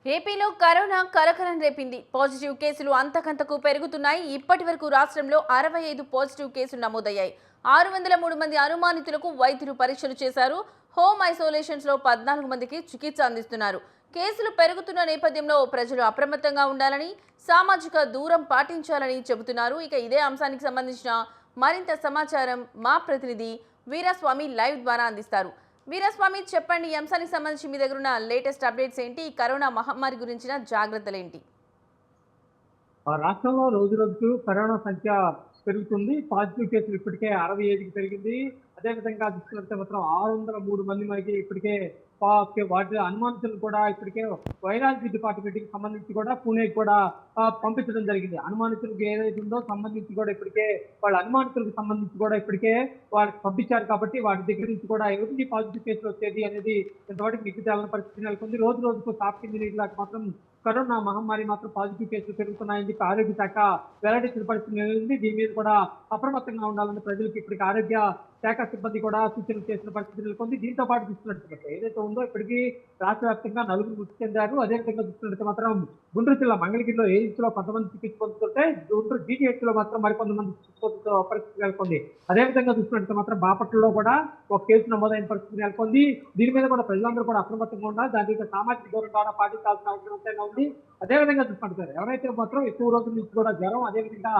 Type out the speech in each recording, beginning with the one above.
ఏపీలో కరోనా కలకలం రేపింది. పాజిటివ్ కేసులు అంతకంతకు పెరుగుతున్నాయి. ఇప్పటి వరకు రాష్ట్రంలో 65 పాజిటివ్ కేసులు నమోదయ్యాయి. 603 మంది అనుమానితులకు వైద్యులు పరీక్షలు చేశారు. హోమ్ ఐసోలేషన్స్ లో 14 మందికి చికిత్స అందిస్తున్నారు. కేసులు పెరుగుతున్న నేపథ్యంలో ప్రజలు అప్రమత్తంగా ఉండాలని, సామాజిక దూరం పాటించాలని చెబుతున్నారు. ఇక ఇదే అంశానికి సంబంధించిన మరింత సమాచారం మా ప్రతినిధి వీరస్వామి లైవ్ ద్వారా అందిస్తారు. వీరస్వామి, చెప్పండి, ఈ అంశానికి సంబంధించి మీ దగ్గర ఉన్న లేటెస్ట్ అప్డేట్స్ ఏంటి? ఈ కరోనా మహమ్మారి గురించిన జాగ్రత్తలు ఏంటి? రాష్ట్రంలో రోజు రోజుకు కరోనా సంఖ్య పెరుగుతుంది. పాజిటివ్ కేసులు ఇప్పటికే 65కి పెరిగింది. అదేవిధంగా చూసుకున్నట్లయితే మాత్రం 603 మంది మనకి ఇప్పటికే వాటి అనుమానితులు కూడా ఇప్పటికే వైరాలజీ డిపార్ట్మెంట్‌కి సంబంధించి కూడా పూణేకి కూడా పంపించడం జరిగింది. అనుమానితులకు ఏదైతే ఉందో సంబంధించి కూడా ఇప్పటికే వాళ్ళ అనుమానితులకు సంబంధించి కూడా ఇప్పటికే వాళ్ళకి పంపించారు కాబట్టి వాటి దగ్గర నుంచి కూడా ఎవరికి పాజిటివ్ కేసులు వచ్చేది అనేది ఇంతవరకు మీకు తేలని పరిస్థితి నెలకొంది. రోజు రోజుకు టాప్ కింద మాత్రం కరోనా మహమ్మారి మాత్రం పాజిటివ్ కేసులు పెరుగుతున్నాయని చెప్పి ఆరోగ్య శాఖ వెల్లడించిన పరిస్థితి నెలకొంది. దీని మీద కూడా అప్రమత్తంగా ఉండాలని ప్రజలకు ఇప్పటికి ఆరోగ్య శాఖ సిబ్బంది కూడా సూచనలు చేసిన పరిస్థితి నెలకొంది. దీంతో పాటు చూస్తున్నట్టు ఏదైతే ఉందో ఇప్పటికీ రాష్ట్ర వ్యాప్తంగా 4 మృతి చెందారు. అదేవిధంగా చూస్తున్నట్టు మాత్రం గుంటూరు జిల్లా మంగళగిరిలో ఎయిమ్స్ లో కొంతమంది చికిత్స పొందుతుంటే గుంటూరు జీజీహెచ్ లో మాత్రం మరికొంతమంది చికిత్స పొందుతున్న పరిస్థితి నెలకొంది. అదేవిధంగా చూస్తున్నట్టు మాత్రం బాపట్లలో కూడా ఒక కేసు నమోదైన పరిస్థితి నెలకొంది. దీని మీద కూడా ప్రజలందరూ కూడా అప్రమత్తంగా ఉండాలి. దానికి సామాజిక దూరం ద్వారా పాటించాల్సిన అవసరం ఎంతైనా ఉంది. అదేవిధంగా చూసుకుంటారు ఎవరైతే మాత్రం ఎక్కువ రోజుల నుంచి కూడా జ్వరం అదేవిధంగా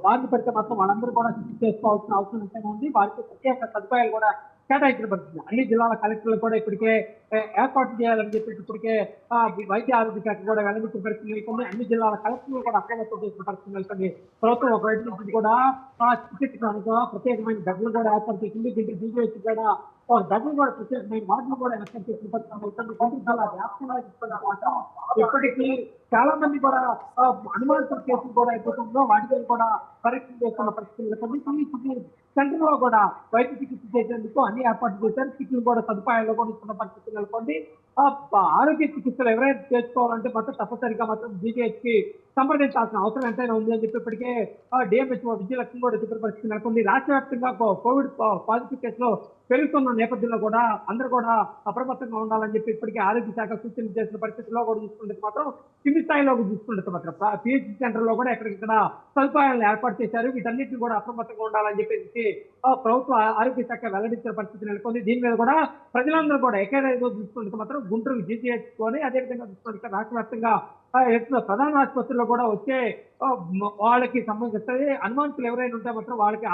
బాధ పడితే మాత్రం వాళ్ళందరూ కూడా చికిత్స చేసుకోవాల్సిన అవసరం ఎంతైనా ఉంది. వారికి ప్రత్యేక సదుపాయాలు కూడా కేటాయించబడుతుంది. అన్ని జిల్లాల కలెక్టర్లు కూడా ఇప్పటికే ఏర్పాటు చేయాలని చెప్పి ఇప్పటికే వైద్య ఆరోగ్య శాఖ కూడా వెల్లడించిన పరిస్థితి నెలకొంది. అన్ని జిల్లాల కలెక్టర్లు కూడా అప్రమత్తం చేసిన పరిస్థితి నెలకొంది. ప్రభుత్వం ఒక వైపు నుంచి కూడా చికిత్సకు ప్రత్యేకమైన బెడ్లు కూడా ఏర్పాటు చేసింది. దీనికి జీజీహెచ్ కూడా బెడ్లు కూడా ప్రత్యేకమైన వాటిని కూడా ఏర్పాటు చేసిన పరిస్థితి వ్యాప్తంగా ఇప్పటికీ చాలా మంది కూడా అనుమానిత కేసులు కూడా అయిపోతుందో వాటిని కూడా పరీక్ష చేస్తున్న పరిస్థితులు కొన్ని సెంటర్ లో కూడా వైద్య చికిత్స చేసేందుకు అన్ని ఏర్పాట్లు చేశారు. కిట్లు కూడా సదుపాయాల్లో కూడా ఇస్తున్న పరిస్థితి నెలకొంది. ఆరోగ్య చికిత్సలు ఎవరైనా చేసుకోవాలంటే మాత్రం తప్పనిసరిగా మాత్రం జీజీహెచ్ కి సంప్రదించాల్సిన అవసరం ఎంతైనా ఉంది అని చెప్పి ఇప్పటికే డిఎంహెచ్ఓ విజయలక్ష్మి కూడా చెప్పిన పరిస్థితి నెలకొంది. రాష్ట్ర వ్యాప్తంగా కోవిడ్ పాజిటివ్ కేసులు పెరుగుతున్న నేపథ్యంలో కూడా అందరూ కూడా అప్రమత్తంగా ఉండాలని చెప్పి ఇప్పటికే ఆరోగ్య శాఖ సూచనలు చేసిన పరిస్థితుల్లో కూడా చూసుకుంటే మాత్రం కింది స్థాయిలో చూసుకుంటే మాత్రం పిహెచ్సి సెంటర్ లో కూడా ఎక్కడిక్కడ సదుపాయాలను ఏర్పాటు చేశారు. వీటన్నిటిని కూడా అప్రమత్తంగా ఉండాలని చెప్పేసి ప్రభుత్వ ఆరోగ్య శాఖ వెల్లడించిన పరిస్థితి నెలకొంది. దీని మీద కూడా ప్రజలందరూ కూడా ఎక్కడైనా చూసుకుంటే మాత్రం గుంటూరు జీజీహెచ్ కొని అదేవిధంగా చూసుకుంటే రాష్ట్ర వ్యాప్తంగా ప్రధాన ఆసుపత్రిలో కూడా వచ్చే వాళ్ళకి సంబంధించి అనుమానితులు ఎవరైనా ఉంటే మాత్రం వాళ్ళకి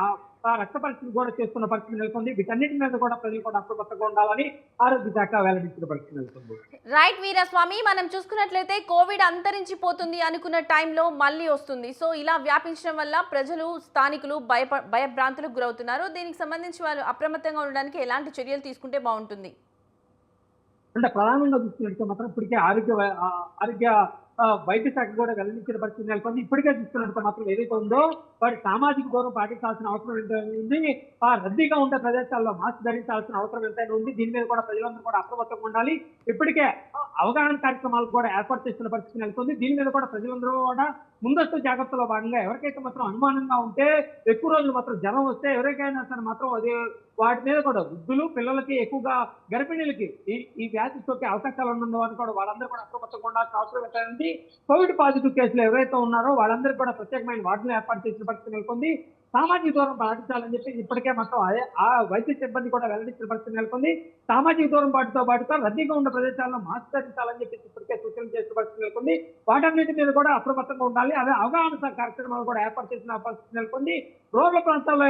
రక్త పరీక్షలు కూడా చేస్తున్న పరిస్థితి నెలకొంది. వీటన్నిటి మీద కూడా ప్రజలు కూడా అప్రమత్తంగా ఉండాలని ఆరోగ్య శాఖ వెల్లడించిన పరిస్థితి నెలకొంది. రైట్ వీరస్వామి, మనం చూసుకున్నట్లయితే కోవిడ్ అంతరించిపోతుంది అనుకున్న టైంలో మళ్ళీ వస్తుంది. సో ఇలా వ్యాపించడం వల్ల ప్రజలు స్థానికులు భయభ్రాంతులకు గురవుతున్నారు. దీనికి సంబంధించి వాళ్ళు అప్రమత్తంగా ఉండడానికి ఎలాంటి చర్యలు తీసుకుంటే బాగుంటుంది? అంటే ప్రధానంగా చూసుకున్నట్టు మాత్రం ఇప్పటికే ఆరోగ్య వైద్య శాఖ కూడా వెల్లడించిన పరిస్థితి నెలకొంది. ఇప్పటికే చూస్తున్నట్టు మాత్రం ఏదైతే ఉందో వాటి సామాజిక దూరం పాటించాల్సిన అవసరం ఎంతైనా ఉంది. రద్దీగా ఉండే ప్రదేశాల్లో మాస్క్ ధరించాల్సిన అవసరం ఎంతైనా ఉంది. దీని మీద కూడా ప్రజలందరూ కూడా అప్రమత్తంగా ఉండాలి. ఇప్పటికే అవగాహన కార్యక్రమాలు కూడా ఏర్పాటు చేస్తున్న పరిస్థితి నెలకొంది. దీని మీద కూడా ప్రజలందరూ కూడా ముందస్తు జాగ్రత్తలో భాగంగా ఎవరికైతే మాత్రం అనుమానంగా ఉంటే ఎక్కువ రోజులు మాత్రం జ్వరం వస్తే ఎవరికైనా సరే మాత్రం అదే వాటి మీద కూడా వృద్ధులు పిల్లలకి ఎక్కువగా గర్భిణీలకి ఈ వ్యాధి సోకే అవకాశాలు ఉన్న వారు కూడా వాళ్ళందరూ కూడా అప్రమత్తంగా ఉండాల్సిన అవసరం ఏంటంటే కోవిడ్ పాజిటివ్ కేసులు ఎవరైతే ఉన్నారో వాళ్ళందరూ కూడా ప్రత్యేకమైన వార్డులు ఏర్పాటు చేసిన పరిస్థితి నెలకొంది. సామాజిక దూరం పాటించాలని చెప్పి ఇప్పటికే మొత్తం ఆ వైద్య సిబ్బంది కూడా వెల్లడించిన పరిస్థితి నెలకొంది. సామాజిక దూరం పాటుతో రద్దీగా ఉన్న ప్రదేశాల్లో మాస్క్ ధరించాలని చెప్పి ఇప్పటికే సూచనలు చేసిన పరిస్థితి నెలకొంది. వాటన్నిటి మీద కూడా అప్రమత్తంగా ఉండాలి. అదే అవగాహన కార్యక్రమాలు కూడా ఏర్పాటు చేసిన పరిస్థితి నెలకొంది. రూరల్ ప్రాంతాల్లో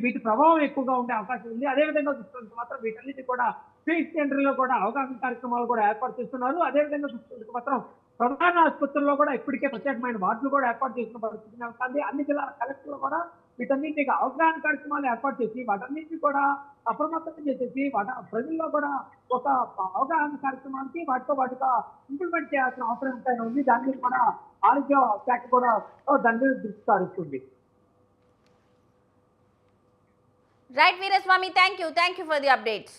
వీటి ప్రభావం ఎక్కువగా ఉండే అవకాశం ఉంది. అదేవిధంగా చూసుకుంటే మాత్రం వీటన్నిటి కూడా ఫీల్డ్ సెంటర్లో కూడా అవగాహన కార్యక్రమాలు కూడా ఏర్పాటు చేస్తున్నారు. అదేవిధంగా చూసుకుంటే మాత్రం ప్రధాన ఆసుపత్రుల్లో కూడా ఇప్పటికే ప్రత్యేకమైన వార్డులు కూడా ఏర్పాటు చేసిన పరిస్థితి నెలకొంది. అన్ని జిల్లాల కలెక్టర్లు కూడా వీటన్నిటికి అవగాహన కార్యక్రమాలు ఏర్పాటు చేసి వాటన్నింటినీ కూడా అప్రమత్తం చేసేసి ప్రజల్లో కూడా ఒక అవగాహన కార్యక్రమానికి వాటితో ఇంప్లిమెంట్ చేయాల్సిన అవసరం ఎంతైనా ఉంది. దాని మీద కూడా ఆరోగ్య శాఖ కూడా దాని మీద దృష్టి సారిస్తుంది. Right Veeraswamy, thank you for the updates.